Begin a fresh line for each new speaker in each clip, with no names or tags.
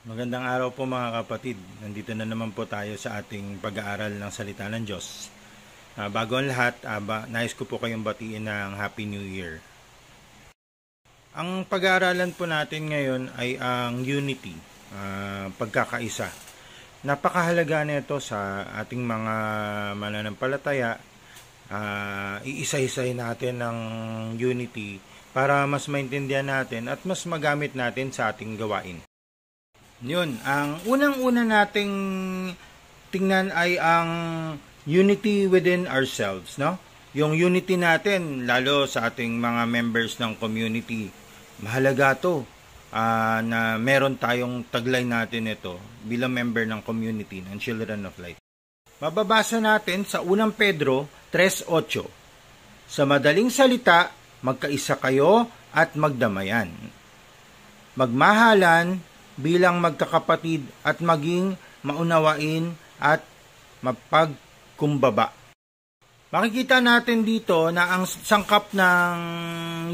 Magandang araw po mga kapatid. Nandito na naman po tayo sa ating pag-aaral ng salita ng Diyos. Bago ang lahat, nais ko po kayong batiin ng Happy New Year. Ang pag-aaralan po natin ngayon ay ang unity, pagkakaisa. Napakahalaga nito sa ating mga mananampalataya. Iisa-isahin natin ng unity para mas maintindihan natin at mas magamit natin sa ating gawain. Yun, ang unang-una nating tingnan ay ang unity within ourselves, no? Yung unity natin, lalo sa ating mga members ng community, mahalaga to na meron tayong taglay natin ito bilang member ng community ng Children of Light. Mababasa natin sa 1 Pedro 3:8. Sa madaling salita, magkaisa kayo at magdamayan. Magmahalan bilang magkakapatid at maging maunawain at mapagkumbaba. Makikita natin dito na ang sangkap ng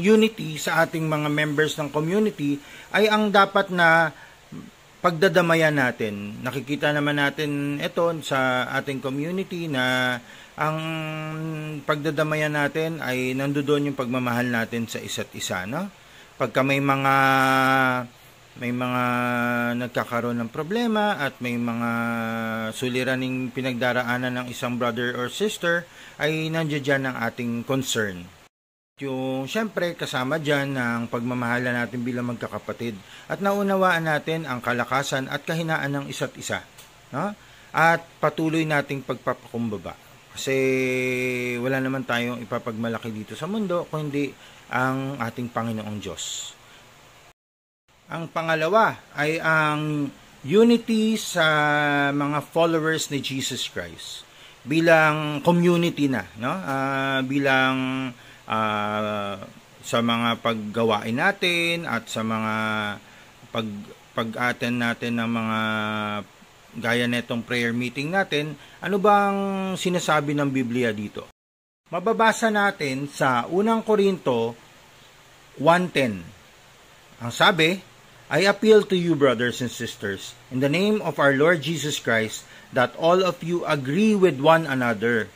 unity sa ating mga members ng community ay ang dapat na pagdadamayan natin. Nakikita naman natin ito sa ating community na ang pagdadamayan natin ay nandoon yung pagmamahal natin sa isa't isa, no? Pagka may mga nagkakaroon ng problema at may mga suliraning pinagdaraanan ng isang brother or sister, ay nandiyan dyan ang ating concern. Yung syempre kasama dyan ang pagmamahala natin bilang magkakapatid at naunawaan natin ang kalakasan at kahinaan ng isa't isa, no? At patuloy nating pagpapakumbaba. Kasi wala naman tayong ipapagmalaki dito sa mundo kundi ang ating Panginoong Diyos. Ang pangalawa ay ang unity sa mga followers ni Jesus Christ bilang community na, no? Bilang sa mga paggawain natin at sa mga pag-attend natin ng mga gaya netong prayer meeting natin. Ano bang sinasabi ng Biblia dito? Mababasa natin sa 1 Korinto 1:10. Ang sabi, I appeal to you, brothers and sisters, in the name of our Lord Jesus Christ, that all of you agree with one another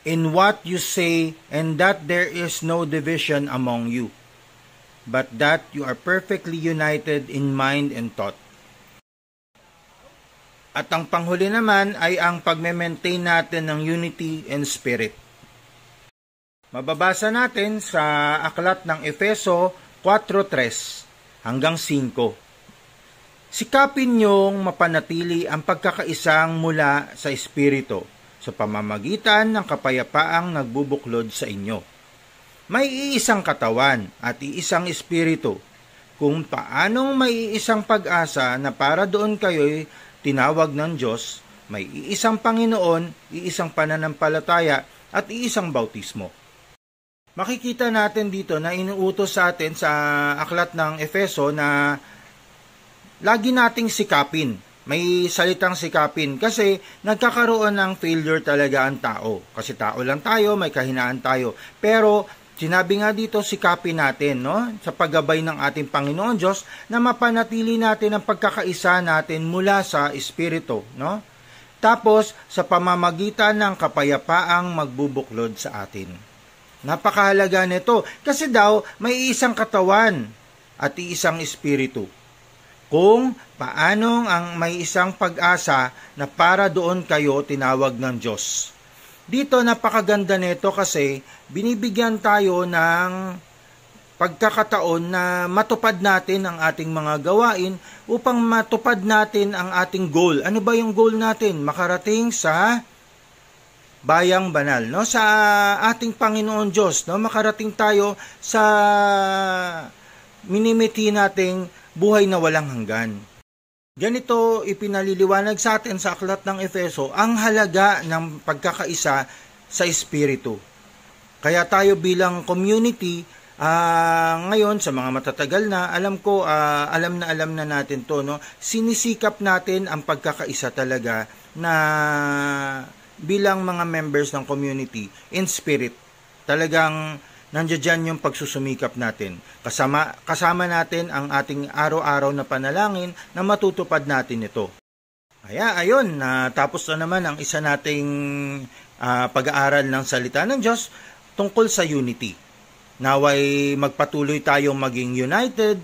in what you say, and that there is no division among you, but that you are perfectly united in mind and thought. At ang panghuli naman ay ang pagme-maintain natin ng unity and spirit. Mababasa natin sa aklat ng Efeso 4:3 hanggang 5. Sikapin niyong mapanatili ang pagkakaisang mula sa Espiritu sa pamamagitan ng kapayapaang nagbubuklod sa inyo. May iisang katawan at iisang Espiritu, kung paanong may iisang pag-asa na para doon kayo'y tinawag ng Diyos, may iisang Panginoon, iisang pananampalataya at iisang bautismo. Makikita natin dito na inuutos sa atin sa aklat ng Efeso na lagi nating sikapin. May salitang sikapin kasi nagkakaroon ng failure talaga ang tao. Kasi tao lang tayo, may kahinaan tayo. Pero sinabi nga dito, sikapin natin, no? Sa paggabay ng ating Panginoon Diyos na mapanatili natin ang pagkakaisa natin mula sa Espiritu, no? Tapos sa pamamagitan ng kapayapaang magbubuklod sa atin. Napakahalaga nito kasi daw may isang katawan at isang espiritu. Kung paanong ang may isang pag-asa na para doon kayo tinawag ng Diyos. Dito napakaganda nito kasi binibigyan tayo ng pagkakataon na matupad natin ang ating mga gawain upang matupad natin ang ating goal. Ano ba yung goal natin? Makarating sa bayang banal, no? Sa ating Panginoon Diyos, no? Makarating tayo sa minimiti nating buhay na walang hanggan. Ganito ipinaliliwanag sa atin sa aklat ng Efeso ang halaga ng pagkakaisa sa Espiritu. Kaya tayo bilang community, ngayon sa mga matatagal na, alam na natin to, no? Sinisikap natin ang pagkakaisa talaga na bilang mga members ng community in spirit. Talagang nandiyan dyan yung pagsusumikap natin. Kasama natin ang ating araw-araw na panalangin na matutupad natin ito. Kaya ayun, natapos na naman ang isa nating pag-aaral ng salita ng Diyos tungkol sa unity. Naway magpatuloy tayong maging united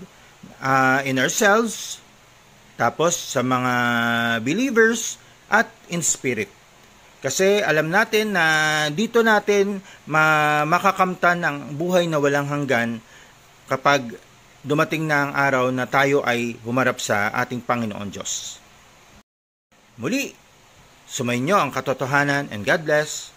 in ourselves, tapos sa mga believers at in spirit. Kasi alam natin na dito natin makakamtan ang buhay na walang hanggan kapag dumating na ang araw na tayo ay humarap sa ating Panginoon Diyos. Muli, sumainyo ang katotohanan and God bless.